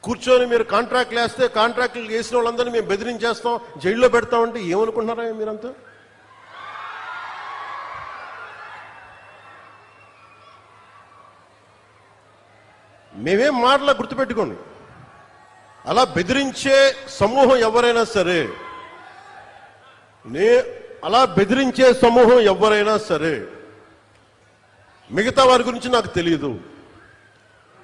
కూర్చొని మీరు కాంట్రాక్ట్లు వేస్తే కాంట్రాక్ట్లు వేసిన వాళ్ళందరినీ మేము బెదిరించేస్తాం, జైల్లో పెడతామంటే ఏమనుకుంటున్నారా మీరంతా? మేమేం మాటలా గుర్తుపెట్టుకోండి. అలా బెదిరించే సమూహం ఎవరైనా సరే, మిగతా వారి గురించి నాకు తెలియదు.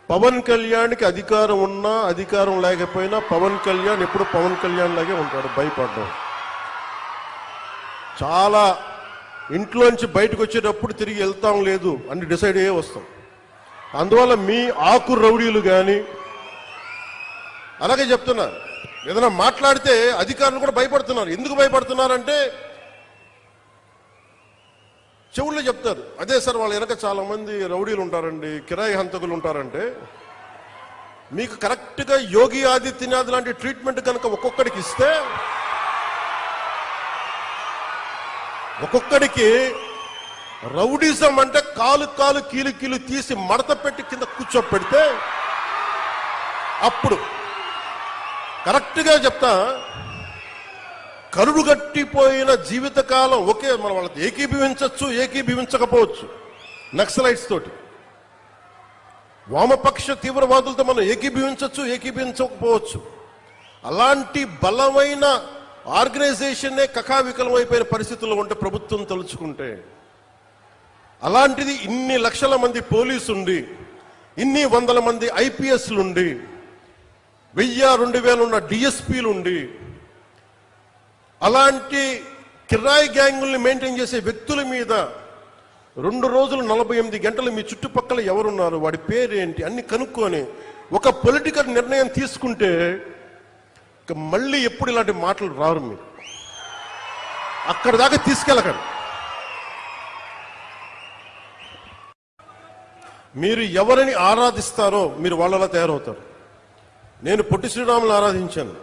పవన్ కళ్యాణ్కి అధికారం ఉన్నా అధికారం లేకపోయినా పవన్ కళ్యాణ్ ఎప్పుడు పవన్ కళ్యాణ్ లాగే ఉంటాడు. భయపడ్డం చాలా, ఇంట్లోంచి బయటకు వచ్చేటప్పుడు తిరిగి వెళ్తాం లేదు అని డిసైడ్ అయ్యే వస్తాం. అందువల్ల మీ ఆకు రౌడీలు కానీ అలాగే చెప్తున్నారు. ఏదైనా మాట్లాడితే అధికారులు కూడా భయపడుతున్నారు. ఎందుకు భయపడుతున్నారంటే చెవుల్లో చెప్తారు, అదే సార్ వాళ్ళ వెనక చాలా మంది రౌడీలు ఉంటారండి, కిరాయి హంతకులు ఉంటారంటే, మీకు కరెక్ట్గా యోగి ఆదిత్యనాథ్ లాంటి ట్రీట్మెంట్ కనుక ఒక్కొక్కడికి ఇస్తే, ఒక్కొక్కడికి రౌడీజం అంటే కాలు కాలు కీలు కీలు తీసి మడత పెట్టి కింద కూర్చోపెడితే, అప్పుడు కరెక్ట్గా చెప్తా, కరుడు గట్టిపోయిన జీవితకాలం ఒకే మనం వాళ్ళతో ఏకీభవించవచ్చు, ఏకీభవించకపోవచ్చు. నక్సలైట్స్ తోటి, వామపక్ష తీవ్రవాదులతో మనం ఏకీభవించవచ్చు, ఏకీభవించకపోవచ్చు. అలాంటి బలమైన ఆర్గనైజేషన్నే కకావికలమైపోయిన పరిస్థితుల్లో ఉంటే ప్రభుత్వం తలుచుకుంటే, అలాంటిది ఇన్ని లక్షల మంది పోలీసు ఉండి, ఇన్ని వందల మంది ఐపీఎస్లుండి, 1000-2000 ఉన్న డిఎస్పీలు ఉండి, అలాంటి కిరాయి గ్యాంగుల్ని మెయింటైన్ చేసే వ్యక్తుల మీద 2 రోజులు 48 గంటలు మీ చుట్టుపక్కల ఎవరున్నారు, వాడి పేరేంటి అన్ని కనుక్కొని ఒక పొలిటికల్ నిర్ణయం తీసుకుంటే మళ్ళీ ఎప్పుడు ఇలాంటి మాటలు రారు. మీరు అక్కడ దాకా తీసుకెళ్ళకండి. మీరు ఎవరిని ఆరాధిస్తారో మీరు వాళ్ళలా తయారవుతారు. నేను పొట్టి శ్రీరాములను ఆరాధించాను,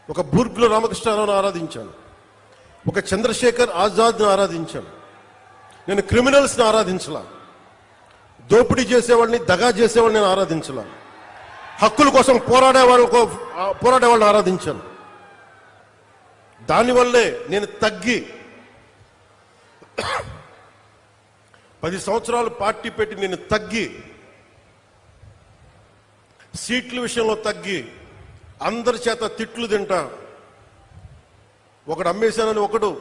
ఒక బూర్గుల రామకృష్ణారావును ఆరాధించాను, ఒక చంద్రశేఖర్ ఆజాద్ను ఆరాధించాను. నేను క్రిమినల్స్ని ఆరాధించలా, దోపిడీ చేసేవాళ్ళని, దగా చేసేవాళ్ళని నేను ఆరాధించలా, హక్కుల కోసం పోరాడేవాళ్ళని ఆరాధించాను. దానివల్లే నేను తగ్గి 10 సంవత్సరాలు పార్టీ పెట్టి నేను తగ్గి, సీట్ల విషయంలో తగ్గి, అందరి చేత తిట్లు తింటా, ఒకడు అమ్మేశానని ఒకడు,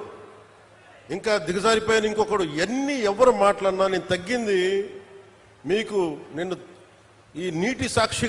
ఇంకా దిగజారిపోయాను ఇంకొకడు, ఎన్ని ఎవరు మాట్లాడినా నేను తగ్గింది. మీకు నేను ఈ నీటి సాక్షి